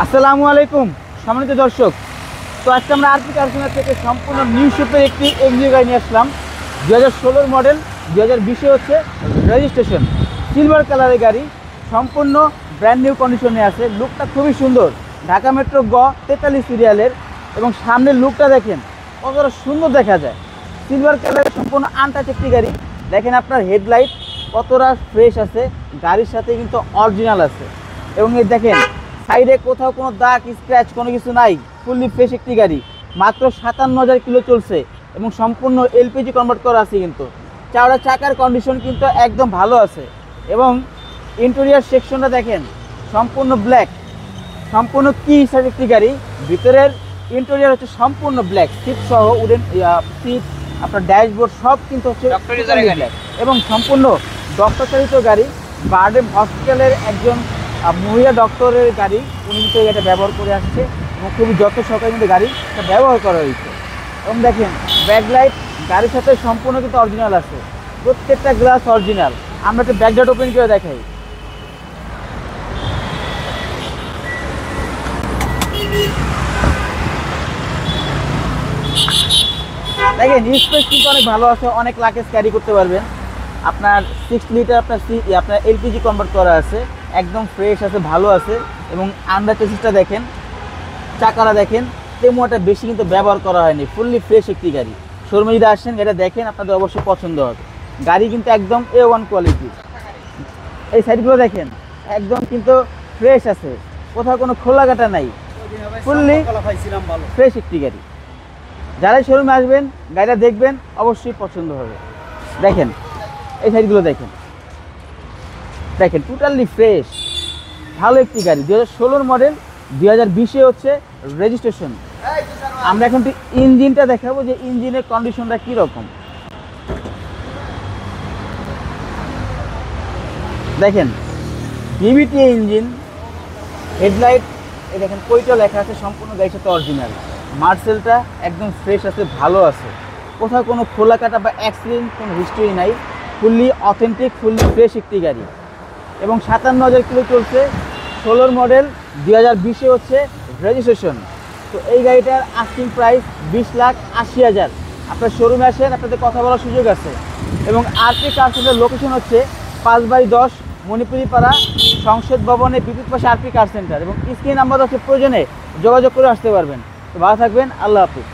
আসসালামু আলাইকুম সম্মানিত দর্শক। তো আজকে আমরা আরপি কার সেন্টার থেকে সম্পূর্ণ নিউ শেপের একটি এমজি গাড়ি নিয়ে আসলাম। 2016 মডেল, 2020 হচ্ছে রেজিস্ট্রেশন, সিলভার কালারের গাড়ি, সম্পূর্ণ ব্র্যান্ড নিউ কন্ডিশনে আছে। লুকটা খুবই সুন্দর, ঢাকা মেট্রো গ 43 সিরিয়ালের, এবং সামনের লুকটা দেখেন কতটা সুন্দর দেখা যায়। সিলভার কালারের সম্পূর্ণ আনটাচ একটি গাড়ি। দেখেন আপনার হেডলাইট কতটা ফ্রেশ আছে, গাড়ির সাথে কিন্তু অরিজিনাল আছে। এবং এই দেখেন সাইডে কোথাও কোনো দাগ স্ক্র্যাচ কোনো কিছু নাই, ফুললি ফ্রেশ একটি গাড়ি। মাত্র 57,000 কিলো চলছে এবং সম্পূর্ণ এলপিজি কনভার্ট করা আছে। কিন্তু চাওড়া চাকার কন্ডিশন কিন্তু একদম ভালো আছে। এবং ইন্টেরিয়র সেকশনটা দেখেন সম্পূর্ণ ব্ল্যাক, সম্পূর্ণ কি হিসাবে একটি গাড়ি। ভিতরের ইন্টেরিয়র হচ্ছে সম্পূর্ণ ব্ল্যাক, সিট সহ উডেন সিট, আপনার ড্যাশবোর্ড সব কিন্তু হচ্ছে ব্ল্যাক এবং সম্পূর্ণ ডক্টর চালিত গাড়ি। বারডেম হসপিটালের একজন মহিলা ডক্টরের গাড়ি, উনি কিন্তু এটা ব্যবহার করে আসছে এবং খুবই যত্ন সহকারে কিন্তু গাড়িটা ব্যবহার করা হয়েছে। এবং দেখেন ব্যাকলাইট গাড়ির সাথে সম্পূর্ণ কিন্তু অরিজিনাল আছে, প্রত্যেকটা গ্লাস অরিজিনাল। আমরা একটা ব্যাকলাইট ওপেন করে দেখাই। দেখেন স্পেস কিন্তু অনেক ভালো আছে, অনেক লাগেজ ক্যারি করতে পারবেন। আপনার 6 লিটার আপনার এলপিজি কনভার্ট করা আছে, একদম ফ্রেশ আছে, ভালো আছে। এবং আন্ডার চেসিসটা দেখেন, চাকাটা দেখেন, তেমন একটা বেশি কিন্তু ব্যবহার করা হয়নি, ফুললি ফ্রেশ একটি গাড়ি। শোরুমে যদি আসেন এটা দেখেন, আপনাদের অবশ্যই পছন্দ হবে। গাড়ি কিন্তু একদম A1 কোয়ালিটি। এই সাইডগুলো দেখেন একদম কিন্তু ফ্রেশ আছে, কোথাও কোনো খোলা কাটা নাই, ফুললি ফ্রেশ একটি গাড়ি। যারাই শোরুমে আসবেন গাড়িটা দেখবেন, অবশ্যই পছন্দ হবে। দেখেন এই সাইডগুলো দেখেন, দেখেন টোটালি ফ্রেশ, ভালো একটি গাড়ি। 2016 মডেল, 2020 হচ্ছে রেজিস্ট্রেশন। আমরা এখন ইঞ্জিনটা দেখাবো যে ইঞ্জিনের কন্ডিশনটা কীরকম। দেখেন বিবিটি ইঞ্জিন, হেডলাইট এই দেখেন কইটা লেখা আছে, সম্পূর্ণ গাড়ির সাথে অরিজিনাল। মার্সেলটা একদম ফ্রেশ আছে, ভালো আছে, কোথাও কোনো খোলা কাটা বা অ্যাক্সিডেন্ট কোনো হিস্ট্রি নাই, ফুললি অথেন্টিক, ফুললি ফ্রেশ একটি গাড়ি। এবং 57,000 কিলো চলছে, 16 মডেল, 2020 হচ্ছে রেজিস্ট্রেশন। তো এই গাড়িটার আস্কিং প্রাইস 20,80,000। আপনার শোরুমে আসেন, আপনাদের কথা বলার সুযোগ আছে। এবং আরপি কার সেন্টার লোকেশন হচ্ছে 5/10 মণিপুরি পাড়া, সংসদ ভবনের বিপরীত পাশে আরপি কার সেন্টার। এবং স্ক্রিন নাম্বার হচ্ছে, প্রয়োজনে যোগাযোগ করে আসতে পারবেন। তো ভালো থাকবেন, আল্লাহ হাফিজ।